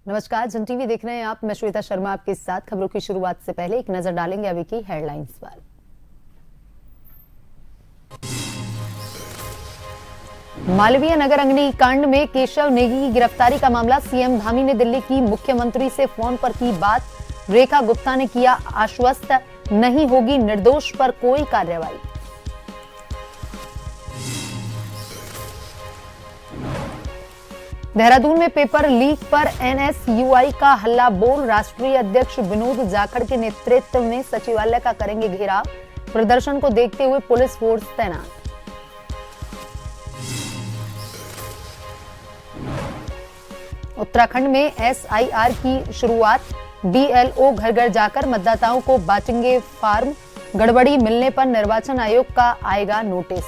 नमस्कार, जन टीवी देख रहे हैं आप। मैं श्वेता शर्मा आपके साथ। खबरों की शुरुआत से पहले एक नजर डालेंगे अभी की हेडलाइंस पर। मालवीय नगर अग्निकांड में केशव नेगी की गिरफ्तारी का मामला। सीएम धामी ने दिल्ली की मुख्यमंत्री से फोन पर की बात। रेखा गुप्ता ने किया आश्वस्त, नहीं होगी निर्दोष पर कोई कार्रवाई। देहरादून में पेपर लीक पर एनएसयूआई का हल्ला बोल। राष्ट्रीय अध्यक्ष विनोद जाखड़ के नेतृत्व में सचिवालय का करेंगे घेराव। प्रदर्शन को देखते हुए पुलिस फोर्स तैनात। उत्तराखंड में एसआईआर की शुरुआत। बीएलओ घर घर जाकर मतदाताओं को बांटेंगे फार्म। गड़बड़ी मिलने पर निर्वाचन आयोग का आएगा नोटिस।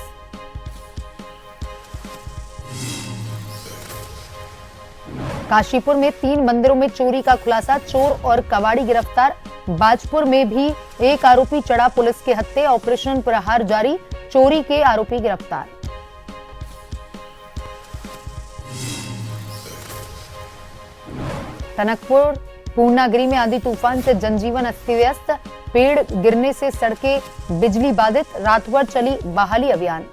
काशीपुर में 3 मंदिरों में चोरी का खुलासा। चोर और कबाड़ी गिरफ्तार। बाजपुर में भी एक आरोपी चढ़ा पुलिस के हत्थे। ऑपरेशन प्रहार जारी। चोरी के आरोपी गिरफ्तार। टनकपुर पूर्णागिरी में आंधी तूफान से जनजीवन अस्त व्यस्त। पेड़ गिरने से सड़कें बिजली बाधित। रात भर चली बहाली अभियान।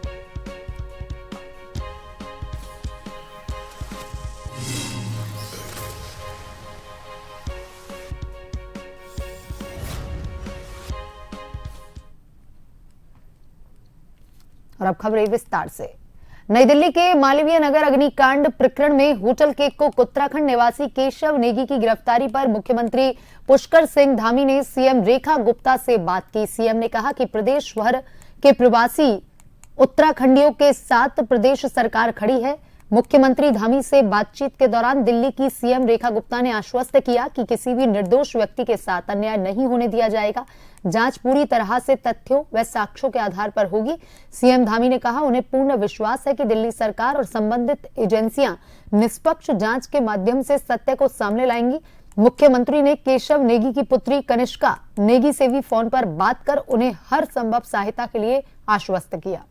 और अब खबरें विस्तार से। नई दिल्ली के मालवीय नगर अग्निकांड प्रकरण में होटल केक को उत्तराखंड निवासी केशव नेगी की गिरफ्तारी पर मुख्यमंत्री पुष्कर सिंह धामी ने सीएम रेखा गुप्ता से बात की। सीएम ने कहा कि प्रदेश भर के प्रवासी उत्तराखंडियों के साथ प्रदेश सरकार खड़ी है। मुख्यमंत्री धामी से बातचीत के दौरान दिल्ली की सीएम रेखा गुप्ता ने आश्वस्त किया कि किसी भी निर्दोष व्यक्ति के साथ अन्याय नहीं होने दिया जाएगा। जांच पूरी तरह से तथ्यों व साक्ष्यों के आधार पर होगी। सीएम धामी ने कहा, उन्हें पूर्ण विश्वास है कि दिल्ली सरकार और संबंधित एजेंसियां निष्पक्ष जांच के माध्यम से सत्य को सामने लाएंगी। मुख्यमंत्री ने केशव नेगी की पुत्री कनिष्का नेगी से भी फोन पर बात कर उन्हें हर संभव सहायता के लिए आश्वस्त किया।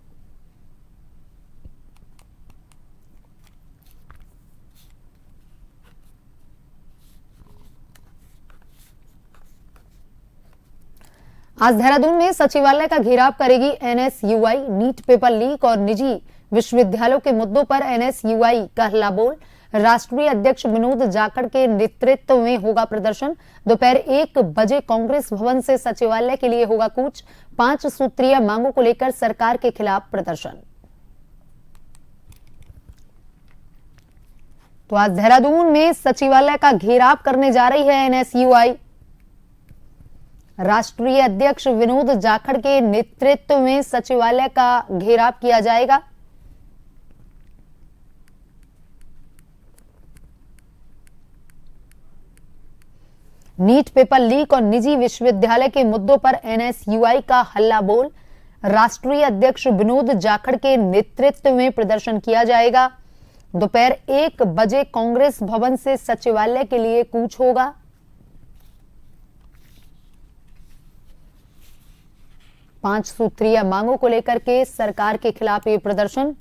आज देहरादून में सचिवालय का घेराव करेगी एनएसयूआई। नीट पेपर लीक और निजी विश्वविद्यालयों के मुद्दों पर एनएसयूआई का हल्ला बोल। राष्ट्रीय अध्यक्ष विनोद जाखड़ के नेतृत्व में होगा प्रदर्शन। दोपहर 1 बजे कांग्रेस भवन से सचिवालय के लिए होगा कूच। 5 सूत्रीय मांगों को लेकर सरकार के खिलाफ प्रदर्शन। तो आज देहरादून में सचिवालय का घेराव करने जा रही है एनएसयूआई। राष्ट्रीय अध्यक्ष विनोद जाखड़ के नेतृत्व में सचिवालय का घेराव किया जाएगा। नीट पेपर लीक और निजी विश्वविद्यालय के मुद्दों पर एनएसयूआई का हल्ला बोल। राष्ट्रीय अध्यक्ष विनोद जाखड़ के नेतृत्व में प्रदर्शन किया जाएगा। दोपहर 1 बजे कांग्रेस भवन से सचिवालय के लिए कूच होगा। पांच सूत्रीय मांगों को लेकर के सरकार के खिलाफ ये प्रदर्शन।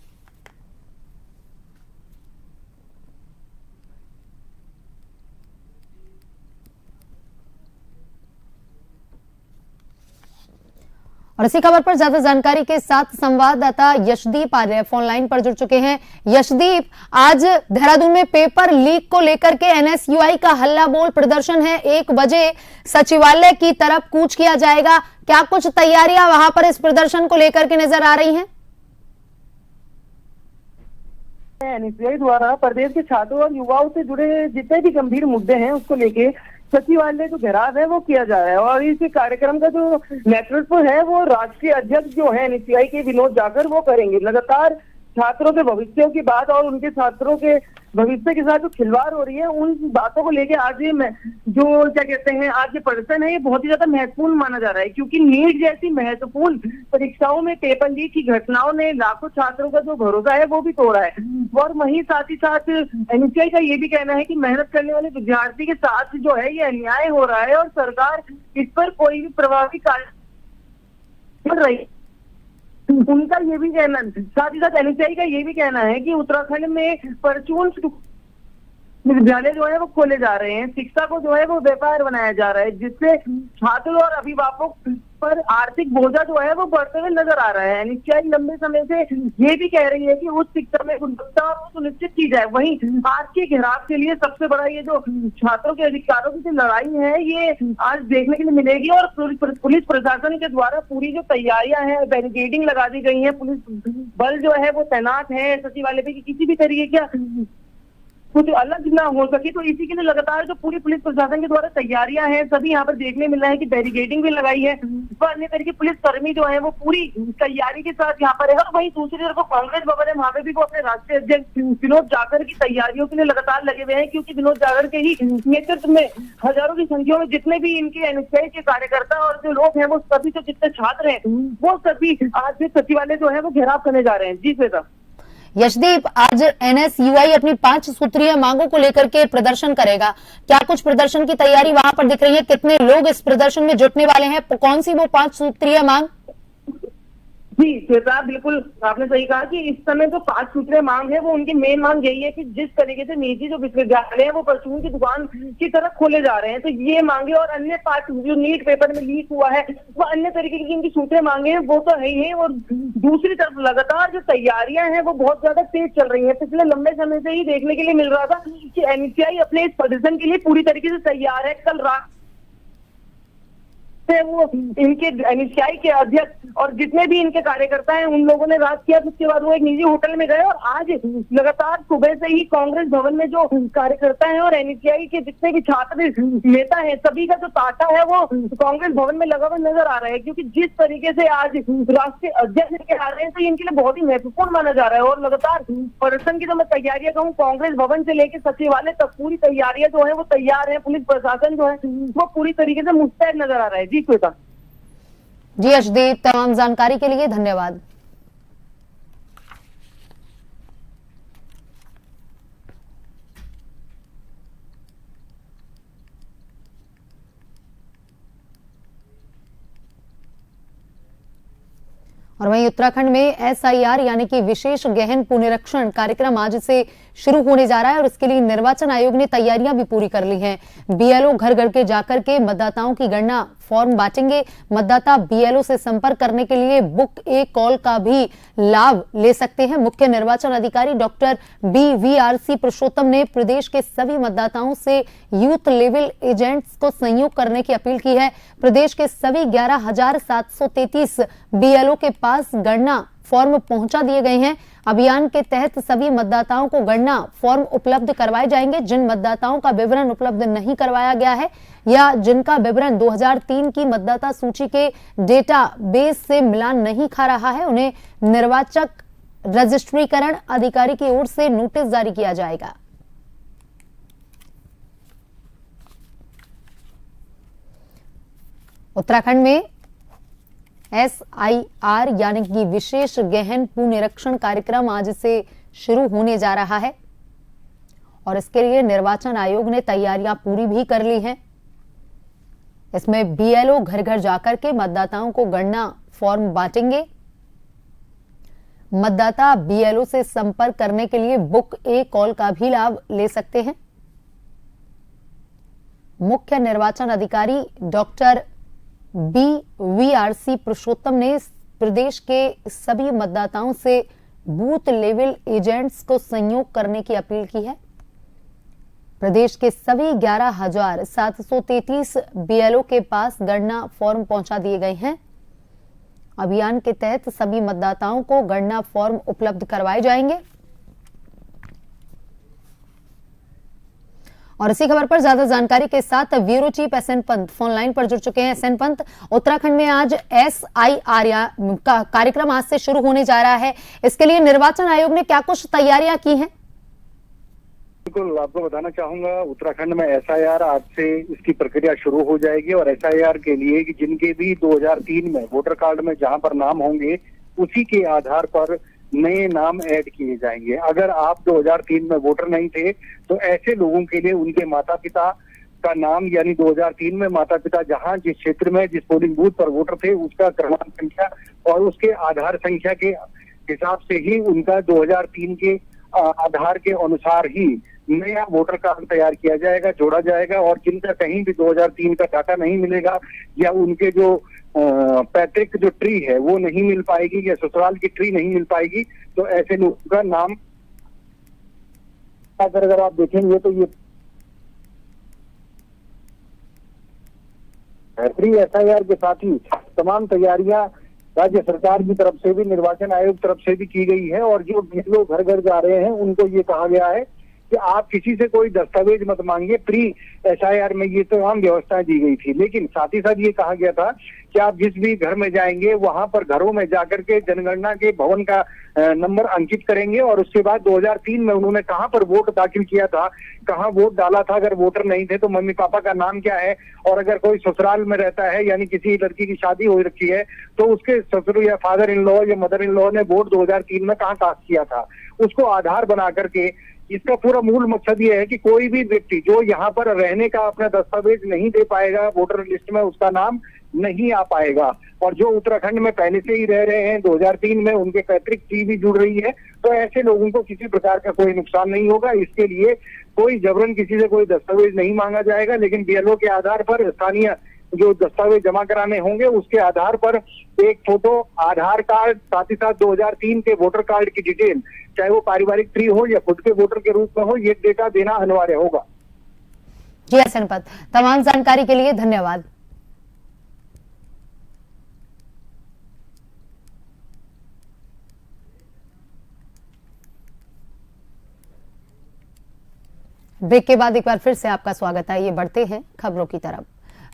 और इसी खबर पर ज्यादा जानकारी के साथ संवाददाता यशदीप आर्य फोन लाइन पर जुड़ चुके हैं। यशदीप, आज देहरादून में पेपर लीक को लेकर के एनएसयूआई का हल्ला बोल प्रदर्शन है। 1 बजे सचिवालय की तरफ कूच किया जाएगा। क्या कुछ तैयारियां वहां पर इस प्रदर्शन को लेकर के नजर आ रही हैं? एनएसयूआई द्वारा प्रदेश के छात्रों और युवाओं से जुड़े जितने भी गंभीर मुद्दे हैं उसको लेके सचिवालय जो घेराव है वो किया जा रहा है। और इस कार्यक्रम का जो नेतृत्व है वो राष्ट्रीय अध्यक्ष जो है एनएसयूआई के विनोद जाखड़ वो करेंगे। लगातार छात्रों के भविष्यों की बात और उनके छात्रों के भविष्य के साथ जो खिलवाड़ हो रही है उन बातों को लेके आज ये जो क्या कहते हैं आज ये प्रदर्शन है ये बहुत ही ज्यादा महत्वपूर्ण माना जा रहा है, क्योंकि नीट जैसी महत्वपूर्ण परीक्षाओं में पेपर लीक की घटनाओं ने लाखों छात्रों का जो भरोसा है वो भी तोड़ा है। और वहीं साथ ही साथ एनएसयूआई का ये भी कहना है कि मेहनत करने वाले विद्यार्थी के साथ जो है ये अन्याय हो रहा है और सरकार इस पर कोई भी प्रभावी कार्य कर रही है। उनका ये भी कहना, साथ ही साथ एनएसयूआई का ये भी कहना है कि उत्तराखंड में परचून विद्यालय जो है वो खोले जा रहे हैं, शिक्षा को जो है वो व्यापार बनाया जा रहा है, जिससे छात्रों और अभिभावकों पर आर्थिक बोझा जो है वो बढ़ते हुए नजर आ रहा है। एनएसयूआई लंबे समय से ये भी कह रही है कि उच्च शिक्षा में गुणवत्ता और सुनिश्चित की जाए। वहीं आज के घेराव के लिए सबसे बड़ा ये जो छात्रों के अधिकारों की जो लड़ाई है, ये आज देखने के लिए मिलेगी। और पुलिस प्रशासन के द्वारा पूरी जो तैयारियां हैं, बैरिकेडिंग लगा दी गई है, पुलिस बल जो है वो तैनात है सचिवालय पे, कि किसी भी तरीके का कुछ अलग ना हो सके। तो इसी के लिए लगातार जो पूरी पुलिस प्रशासन के द्वारा तैयारियां हैं, सभी यहाँ पर देखने मिल रहा है कि बैरिकेडिंग भी लगाई है। अन्य तरह के पुलिस कर्मी जो है वो पूरी तैयारी के साथ यहाँ पर है। और वहीं दूसरी तरफ कांग्रेस भवन है, वहां पे भी वो अपने राष्ट्रीय अध्यक्ष विनोद जाखड़ की तैयारियों के लिए लगातार लगे हुए हैं, क्योंकि विनोद जाखड़ के ही नेतृत्व में हजारों की संख्या में जितने भी इनके एनएसयूआई के कार्यकर्ता और जो लोग हैं, वो सभी जो जितने छात्र हैं, वो सभी आज भी सचिवालय जो है वो घेराव करने जा रहे हैं। जी श्वेता। यशदीप, आज एनएसयूआई अपनी 5 सूत्रीय मांगों को लेकर के प्रदर्शन करेगा। क्या कुछ प्रदर्शन की तैयारी वहां पर दिख रही है? कितने लोग इस प्रदर्शन में जुटने वाले हैं? कौन सी वो 5 सूत्रीय मांग? जी श्वेता, बिल्कुल आपने सही कहा कि इस समय जो 5 सूत्रीय मांग है, वो उनकी मेन मांग यही है कि जिस तरीके से निजी जो विश्वविद्यालय है वो परचून की दुकान की तरह खोले जा रहे हैं, तो ये मांगे। और अन्य 5 जो नीट पेपर में लीक हुआ है, वो अन्य तरीके की इनकी सूत्रीय मांगे हैं, वो तो है ही है। और दूसरी तरफ लगातार जो तैयारियां हैं वो बहुत ज्यादा तेज चल रही है। पिछले लंबे समय से ही देखने के लिए मिल रहा था कि एनएसयूआई अपने इस प्रदर्शन के लिए पूरी तरीके से तैयार है। कल रात वो इनके एनएसयूआई के अध्यक्ष और जितने भी इनके कार्यकर्ता हैं, उन लोगों ने रात किया। उसके बाद वो एक निजी होटल में गए और आज लगातार सुबह से ही कांग्रेस भवन में जो कार्यकर्ता हैं और एनएसयूआई के जितने भी छात्र नेता हैं, सभी का जो तांता है वो कांग्रेस भवन में लगा हुआ नजर आ रहा है। क्योंकि जिस तरीके से आज राष्ट्रीय अध्यक्ष लेके आ रहे हैं, तो इनके लिए बहुत ही महत्वपूर्ण माना जा रहा है। और लगातार प्रदर्शन की जो मैं तैयारियां कहूँ, कांग्रेस भवन से लेकर सचिवालय तक पूरी तैयारियां जो है वो तैयार है। पुलिस प्रशासन जो है वो पूरी तरीके से मुस्तैद नजर आ रहा है। जी श्वेता। जी यशदीप, तमाम जानकारी के लिए धन्यवाद। और वहीं उत्तराखंड में एसआईआर यानी कि विशेष गहन पुनरीक्षण कार्यक्रम आज से शुरू होने जा रहा है और इसके लिए निर्वाचन आयोग ने तैयारियां भी पूरी कर ली हैं। बीएलओ घर घर के जाकर के मतदाताओं की गणना, फॉर्म बांटेंगे। मतदाता बीएलओ से संपर्क करने के लिए बुक ए कॉल का भी लाभ ले सकते हैं। मुख्य निर्वाचन अधिकारी डॉक्टर BVRC पुरुषोत्तम ने प्रदेश के सभी मतदाताओं से यूथ लेवल एजेंट्स को सहयोग करने की अपील की है। प्रदेश के सभी 11,733 बीएलओ के पास गणना फॉर्म पहुंचा दिए गए हैं। अभियान के तहत सभी मतदाताओं को गणना फॉर्म उपलब्ध करवाए जाएंगे। जिन मतदाताओं का विवरण उपलब्ध नहीं करवाया गया है या जिनका विवरण 2003 की मतदाता सूची के डेटा बेस से मिलान नहीं खा रहा है, उन्हें निर्वाचक रजिस्ट्रीकरण अधिकारी की ओर से नोटिस जारी किया जाएगा। उत्तराखंड में एसआईआर यानी कि विशेष गहन पुनरीक्षण कार्यक्रम आज से शुरू होने जा रहा है और इसके लिए निर्वाचन आयोग ने तैयारियां पूरी भी कर ली हैं। इसमें बीएलओ घर घर जाकर के मतदाताओं को गणना फॉर्म बांटेंगे। मतदाता बीएलओ से संपर्क करने के लिए बुक ए कॉल का भी लाभ ले सकते हैं। मुख्य निर्वाचन अधिकारी डॉक्टर BVRC पुरुषोत्तम ने प्रदेश के सभी मतदाताओं से बूथ लेवल एजेंट्स को सहयोग करने की अपील की है। प्रदेश के सभी 11,733 बीएलओ के पास गणना फॉर्म पहुंचा दिए गए हैं। अभियान के तहत सभी मतदाताओं को गणना फॉर्म उपलब्ध करवाए जाएंगे। और इसी खबर पर ज्यादा जानकारी के साथ bureau chief SN Pant phone line पर जुड़ चुके हैं। SN पंत, उत्तराखंड में आज एसआईआर का कार्यक्रम आज से शुरू होने जा रहा है, इसके लिए निर्वाचन आयोग ने क्या कुछ तैयारियां की हैं? बिल्कुल, आपको बताना चाहूंगा, उत्तराखंड में एसआईआर आज से इसकी प्रक्रिया शुरू हो जाएगी और एसआईआर के लिए कि जिनके भी 2003 में वोटर कार्ड में जहां पर नाम होंगे, उसी के आधार पर नए नाम ऐड किए जाएंगे। अगर आप 2003 में वोटर नहीं थे तो ऐसे लोगों के लिए उनके माता पिता का नाम, यानी 2003 में माता पिता जहां जिस क्षेत्र में जिस पोलिंग बूथ पर वोटर थे उसका क्रमांक संख्या और उसके आधार संख्या के हिसाब से ही उनका 2003 के आधार के अनुसार ही नया वोटर कार्ड तैयार किया जाएगा, जोड़ा जाएगा। और जिनका कहीं भी 2003 का डाटा नहीं मिलेगा या उनके जो पैतृक जो ट्री है वो नहीं मिल पाएगी या ससुराल की ट्री नहीं मिल पाएगी, तो ऐसे लोगों का नाम अगर आप देखेंगे तो ये प्री एसआईआर के साथ ही तमाम तैयारियां राज्य सरकार की तरफ से भी, निर्वाचन आयोग की तरफ से भी की गई है। और जो लोग घर घर जा रहे हैं उनको ये कहा गया है कि आप किसी से कोई दस्तावेज मत मांगिए। प्री एसआईआर में ये तमाम व्यवस्थाएं दी गई थी, लेकिन साथ ही साथ ये कहा गया था कि आप जिस भी घर में जाएंगे वहां पर घरों में जाकर के जनगणना के भवन का नंबर अंकित करेंगे और उसके बाद 2003 में उन्होंने कहां पर वोट दाखिल किया था, कहां वोट डाला था, अगर वोटर नहीं थे तो मम्मी पापा का नाम क्या है, और अगर कोई ससुराल में रहता है यानी किसी लड़की की शादी हो रखी है तो उसके ससुर या फादर इन लॉ या मदर इन लॉ ने वोट 2003 में कहां कास्ट किया था, उसको आधार बना करके। इसका पूरा मूल मकसद ये है कि कोई भी व्यक्ति जो यहाँ पर रहने का अपना दस्तावेज नहीं दे पाएगा, वोटर लिस्ट में उसका नाम नहीं आ पाएगा। और जो उत्तराखंड में पहले से ही रह रहे हैं 2003 में, उनके पैतृक ट्री भी जुड़ रही है, तो ऐसे लोगों को किसी प्रकार का कोई नुकसान नहीं होगा। इसके लिए कोई जबरन किसी से कोई दस्तावेज नहीं मांगा जाएगा, लेकिन बीएलओ के आधार पर स्थानीय जो दस्तावेज जमा कराने होंगे उसके आधार पर एक फोटो, आधार कार्ड, साथ ही साथ 2003 के वोटर कार्ड की डिटेल, चाहे वो पारिवारिक ट्री हो या खुद के वोटर के रूप में हो, ये डेटा देना अनिवार्य होगा। जी सनपत, तमाम जानकारी के लिए धन्यवाद। ब्रेक के बाद एक बार फिर से आपका स्वागत है। ये बढ़ते हैं खबरों की तरफ।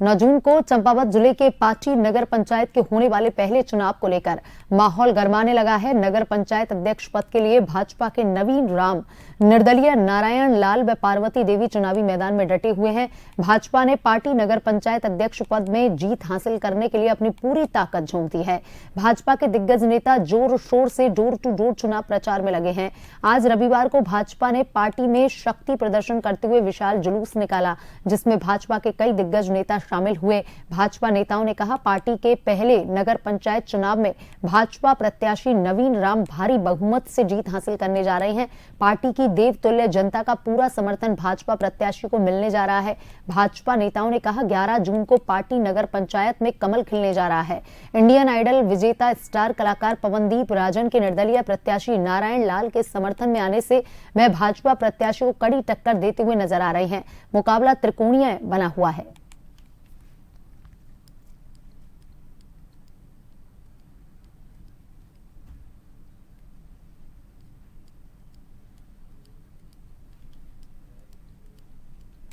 9 जून को चंपावत जिले के पाटी नगर पंचायत के होने वाले पहले चुनाव को लेकर माहौल गरमाने लगा है। नगर पंचायत अध्यक्ष पद के लिए भाजपा के नवीन राम, निर्दलीय नारायण लाल व पार्वती देवी चुनावी मैदान में डटे हुए हैं। भाजपा ने पार्टी नगर पंचायत अध्यक्ष पद में जीत हासिल करने के लिए अपनी पूरी ताकत झोंक दी है। भाजपा के दिग्गज नेता जोर शोर से डोर टू डोर चुनाव प्रचार में लगे हैं। आज रविवार को भाजपा ने पार्टी में शक्ति प्रदर्शन करते हुए विशाल जुलूस निकाला, जिसमें भाजपा के कई दिग्गज नेता शामिल हुए। भाजपा नेताओं ने कहा, पार्टी के पहले नगर पंचायत चुनाव में भाजपा प्रत्याशी नवीन राम भारी बहुमत से जीत हासिल करने जा रहे हैं। पार्टी की देवतुल्य जनता का पूरा समर्थन भाजपा प्रत्याशी को मिलने जा रहा है। भाजपा नेताओं ने कहा, 11 जून को पार्टी नगर पंचायत में कमल खिलने जा रहा है। इंडियन आइडल विजेता स्टार कलाकार पवनदीप राजन के निर्दलीय प्रत्याशी नारायण लाल के समर्थन में आने से वह भाजपा प्रत्याशी को कड़ी टक्कर देते हुए नजर आ रहे हैं। मुकाबला त्रिकोणीय बना हुआ है।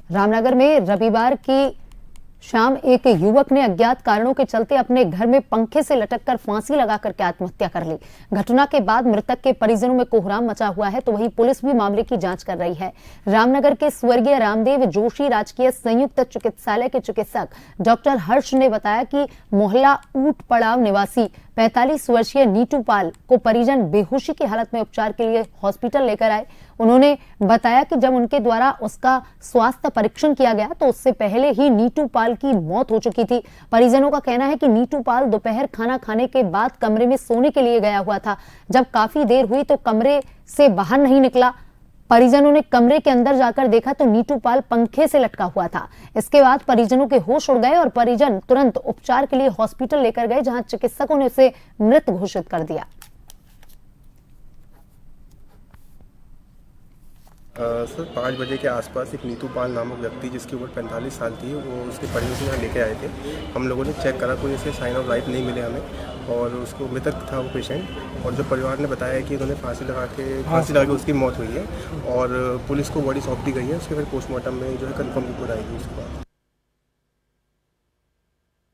रामनगर में रविवार की शाम एक युवक ने अज्ञात कारणों के चलते अपने घर में पंखे से लटककर फांसी लगाकर के आत्महत्या कर ली। घटना के बाद मृतक के परिजनों में कोहराम मचा हुआ है, तो वहीं पुलिस भी मामले की जांच कर रही है। रामनगर के स्वर्गीय रामदेव जोशी राजकीय संयुक्त चिकित्सालय के चिकित्सक डॉक्टर हर्ष ने बताया कि मोहल्ला ऊट पड़ाव निवासी 45 वर्षीय नीटू पाल को परिजन बेहोशी की हालत में उपचार के लिए हॉस्पिटल लेकर आए। उन्होंने बताया कि जब उनके द्वारा उसका स्वास्थ्य परीक्षण किया गया तो उससे पहले ही नीटू पाल की मौत हो चुकी थी। परिजनों का कहना है कि नीटू पाल दोपहर खाना खाने के बाद कमरे में सोने के लिए गया हुआ था। जब काफी देर हुई तो कमरे से बाहर नहीं निकला। परिजनों ने कमरे के अंदर जाकर देखा तो नीटू पाल पंखे से लटका हुआ था। इसके बाद परिजनों के होश उड़ गए और परिजन तुरंत उपचार के लिए हॉस्पिटल लेकर गए, जहां चिकित्सकों ने उसे मृत घोषित कर दिया। सर 5 बजे के आसपास एक नीतू पाल नामक व्यक्ति जिसकी उम्र 45 साल थी, वो उसके परिजन यहाँ लेके आए थे। हम लोगों ने चेक करा, कोई ऐसे साइन ऑफ लाइफ नहीं मिले हमें, और उसको मृतक था वो पेशेंट। और जो परिवार ने बताया है कि उन्होंने फांसी लगा के उसकी मौत हुई है, और पुलिस को बॉडी सौंप दी गई है। उसके फिर पोस्टमार्टम में जो है कंफर्म रिपोर्ट आएगी उसके बाद।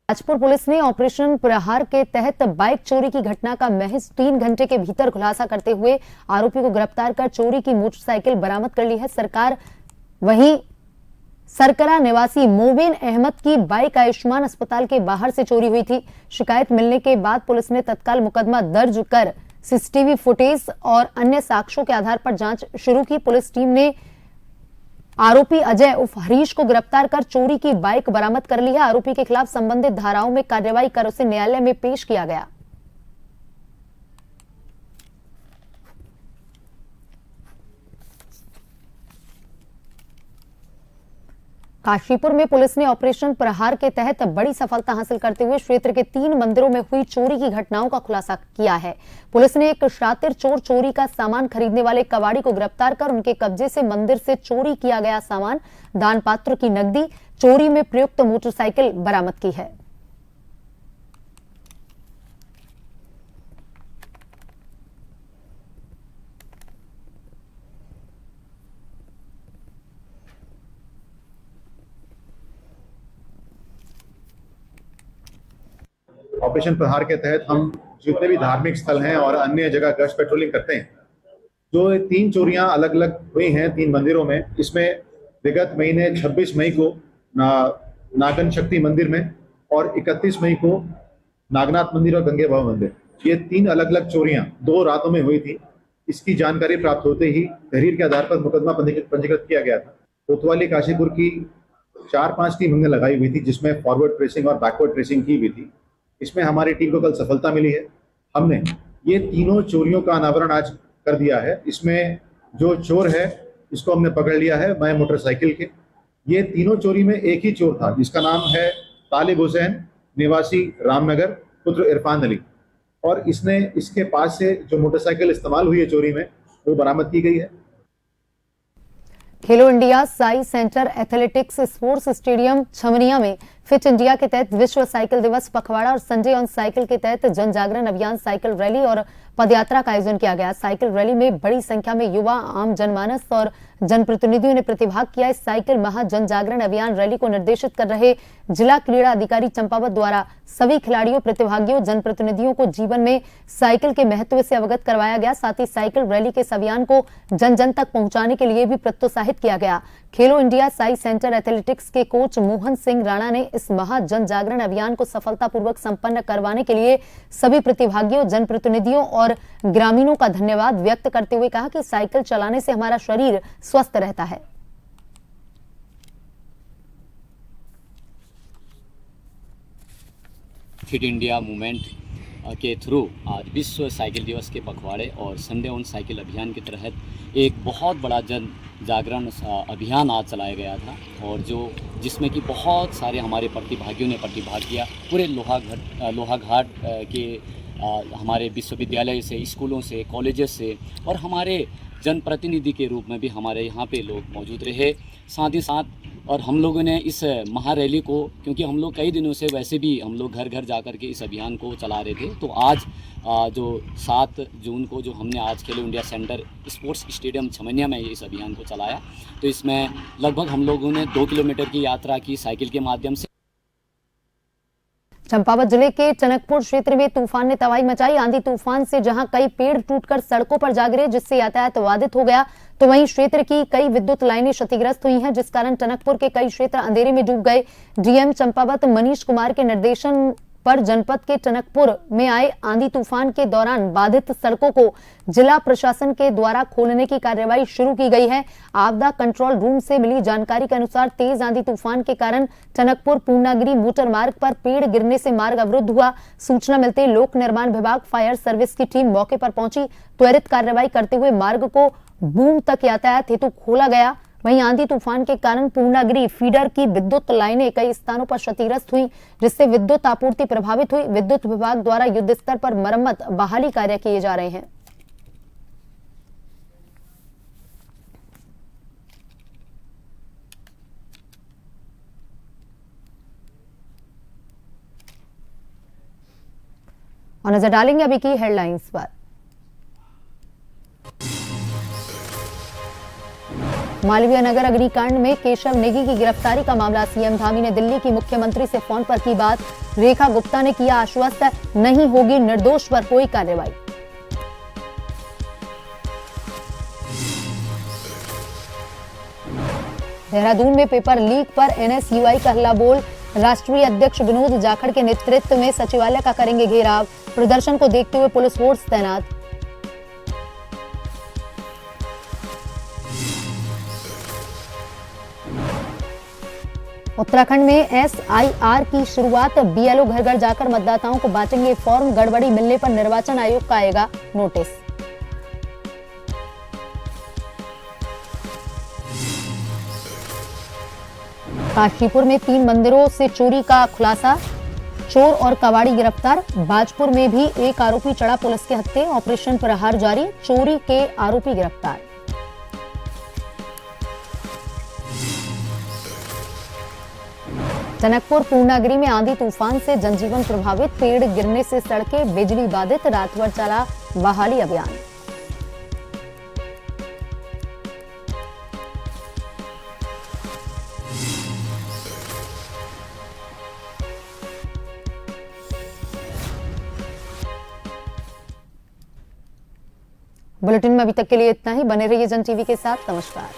राजपुर पुलिस ने ऑपरेशन प्रहार के तहत बाइक चोरी की घटना का महज 3 घंटे के भीतर खुलासा करते हुए आरोपी को गिरफ्तार कर चोरी की मोटरसाइकिल बरामद कर ली है। वहीं सरकरा निवासी मोबिन अहमद की बाइक आयुष्मान अस्पताल के बाहर से चोरी हुई थी। शिकायत मिलने के बाद पुलिस ने तत्काल मुकदमा दर्ज कर सीसीटीवी फुटेज और अन्य साक्ष्यों के आधार पर जांच शुरू की। पुलिस टीम ने आरोपी अजय उर्फ हरीश को गिरफ्तार कर चोरी की बाइक बरामद कर ली है। आरोपी के खिलाफ संबंधित धाराओं में कार्रवाई कर उसे न्यायालय में पेश किया गया। काशीपुर में पुलिस ने ऑपरेशन प्रहार के तहत बड़ी सफलता हासिल करते हुए क्षेत्र के 3 मंदिरों में हुई चोरी की घटनाओं का खुलासा किया है। पुलिस ने एक शातिर चोर चोरी का सामान खरीदने वाले कबाड़ी को गिरफ्तार कर उनके कब्जे से मंदिर से चोरी किया गया सामान, दान पात्र की नकदी, चोरी में प्रयुक्त मोटरसाइकिल बरामद की है। ऑपरेशन प्रहार के तहत हम जितने भी धार्मिक स्थल हैं और अन्य जगह गश्त पेट्रोलिंग करते हैं। जो 3 चोरियां अलग अलग हुई हैं 3 मंदिरों में, इसमें विगत महीने 26 मई को नागन शक्ति मंदिर में और 31 मई को नागनाथ मंदिर और गंगे बाबा मंदिर, ये 3 अलग अलग चोरियां 2 रातों में हुई थी। इसकी जानकारी प्राप्त होते ही तहरीर के आधार पर मुकदमा पंजीकृत किया गया था। कोतवाली काशीपुर की 4-5 टीम हमने लगाई हुई थी, जिसमें फॉरवर्ड ट्रेसिंग और बैकवर्ड ट्रेसिंग की हुई थी। इसमें हमारी टीम को कल सफलता मिली है। हमने ये तीनों चोरियों का अनावरण आज कर दिया है। इसमें जो चोर है इसको हमने पकड़ लिया है, मैं मोटरसाइकिल के। ये तीनों चोरी में एक ही चोर था जिसका नाम है तालिब हुसैन, निवासी रामनगर, पुत्र इरफान अली, और इसके पास से जो मोटरसाइकिल इस्तेमाल हुई है चोरी में वो बरामद की गई है। Khelo India SAI centre athletics sports stadium Chhamaniya में फिट इंडिया के तहत विश्व साइकिल दिवस पखवाड़ा और संजय ऑन साइकिल के तहत जन जागरण अभियान साइकिल रैली और पदयात्रा का आयोजन किया गया। साइकिल रैली में बड़ी संख्या में युवा, आम जनमानस और जनप्रतिनिधियों ने प्रतिभाग किया। इस साइकिल महा जन जागरण अभियान रैली को निर्देशित कर रहे जिला क्रीड़ा अधिकारी चंपावत द्वारा सभी खिलाड़ियों, प्रतिभागियों, जनप्रतिनिधियों को जीवन में साइकिल के महत्व से अवगत करवाया गया। साथ ही साइकिल रैली के इस अभियान को जन जन तक पहुंचाने के लिए भी प्रोत्साहित किया गया। खेलो इंडिया साई सेंटर एथलेटिक्स के कोच मोहन सिंह राणा ने इस महा जन जागरण अभियान को सफलतापूर्वक संपन्न करवाने के लिए सभी प्रतिभागियों, जनप्रतिनिधियों और ग्रामीणों का धन्यवाद व्यक्त करते हुए कहा कि साइकिल चलाने से हमारा शरीर स्वस्थ रहता है। फिट इंडिया मूवमेंट के थ्रू आज विश्व साइकिल दिवस के पखवाड़े और संडे ऑन साइकिल अभियान के तहत एक बहुत बड़ा जन जागरण अभियान आज चलाया गया था, और जिसमें कि बहुत सारे हमारे प्रतिभागियों ने प्रतिभाग किया। पूरे लोहाघाट के हमारे विश्वविद्यालय से, स्कूलों से, कॉलेजेस से और हमारे जनप्रतिनिधि के रूप में भी हमारे यहाँ पे लोग मौजूद रहे। साथ ही साथ और हम लोगों ने इस महारैली को, क्योंकि हम लोग कई दिनों से वैसे भी हम लोग घर घर जाकर के इस अभियान को चला रहे थे, तो आज जो 7 जून को जो हमने आज खेलो India centre sports stadium Chhamaniya में इस अभियान को चलाया, तो इसमें लगभग हम लोगों ने 2 किलोमीटर की यात्रा की साइकिल के माध्यम से। चंपावत जिले के टनकपुर क्षेत्र में तूफान ने तबाही मचाई। आंधी तूफान से जहां कई पेड़ टूटकर सड़कों पर जा गिरे, जिससे यातायात बाधित हो गया, तो वहीं क्षेत्र की कई विद्युत लाइनें क्षतिग्रस्त हुई हैं, जिस कारण टनकपुर के कई क्षेत्र अंधेरे में डूब गए। डीएम चंपावत मनीष कुमार के निर्देशन पर जनपद के टनकपुर में आए आंधी तूफान के दौरान बाधित सड़कों को जिला प्रशासन के द्वारा खोलने की कार्यवाही शुरू की गई है। आपदा कंट्रोल रूम से मिली जानकारी के अनुसार तेज आंधी तूफान के कारण टनकपुर पूर्णागिरी मोटर मार्ग पर पेड़ गिरने से मार्ग अवरुद्ध हुआ। सूचना मिलते लोक निर्माण विभाग, फायर सर्विस की टीम मौके पर पहुंची। त्वरित कार्रवाई करते हुए मार्ग को बूम तक यातायात हेतु खोला गया। वहीं आंधी तूफान के कारण पूर्णागिरी फीडर की विद्युत लाइनें कई स्थानों पर क्षतिग्रस्त हुई, जिससे विद्युत आपूर्ति प्रभावित हुई। विद्युत विभाग द्वारा युद्ध स्तर पर मरम्मत, बहाली कार्य किए जा रहे हैं। और नजर डालेंगे अभी की हेडलाइंस पर। मालवीय नगर अग्निकांड में केशव नेगी की गिरफ्तारी का मामला। सीएम धामी ने दिल्ली की मुख्यमंत्री से फोन पर की बात। रेखा गुप्ता ने किया आश्वस्त, नहीं होगी निर्दोष पर कोई कार्रवाई। देहरादून में पेपर लीक पर एनएसयूआई का हल्ला बोल। राष्ट्रीय अध्यक्ष विनोद जाखड़ के नेतृत्व में सचिवालय का करेंगे घेराव। प्रदर्शन को देखते हुए पुलिस फोर्स तैनात। उत्तराखंड में एसआईआर की शुरुआत। बीएलओ घर घर जाकर मतदाताओं को बांटेंगे फॉर्म। गड़बड़ी मिलने पर निर्वाचन आयोग का आएगा नोटिस। काशीपुर में 3 मंदिरों से चोरी का खुलासा, चोर और कबाड़ी गिरफ्तार। बाजपुर में भी एक आरोपी चढ़ा पुलिस के हत्थे, ऑपरेशन प्रहार जारी, चोरी के आरोपी गिरफ्तार। टनकपुर पूर्णागिरी में आंधी तूफान से जनजीवन प्रभावित, पेड़ गिरने से सड़कें, बिजली बाधित, रात भर चला बहाली अभियान। बुलेटिन में अभी तक के लिए इतना ही। बने रहिए जन टीवी के साथ। नमस्कार।